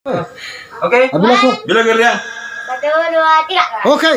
Oke. Bilang aku. Bilang Gelia. 1, 2, 3. Oke.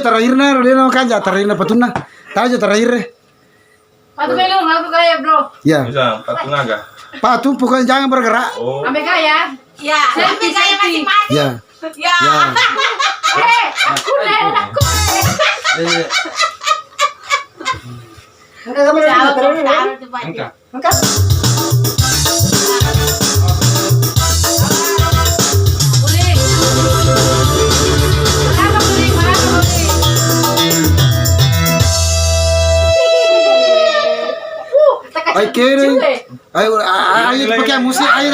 Terakhirnya udah makan aja terakhirnya patuna. Tahu aja terakhirnya. Patu belum, aku kaya bro. Ya. Bisa, patung naga. Patu pokoknya jangan bergerak. Oh. Ambil kaya. Ya. Selfie kaya masing-masing. Ya. Ya. Aku deh. Angkat kamu Angkat. Angkat. Boleh. Ay kere. Ayo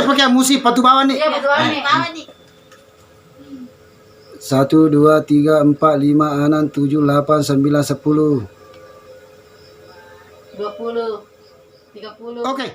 pakai musik patu bawah nih. Iya, betul nih. Bawah nih. 1 2 3 4 5 6 7 8 9 10. 20. 30. Oke.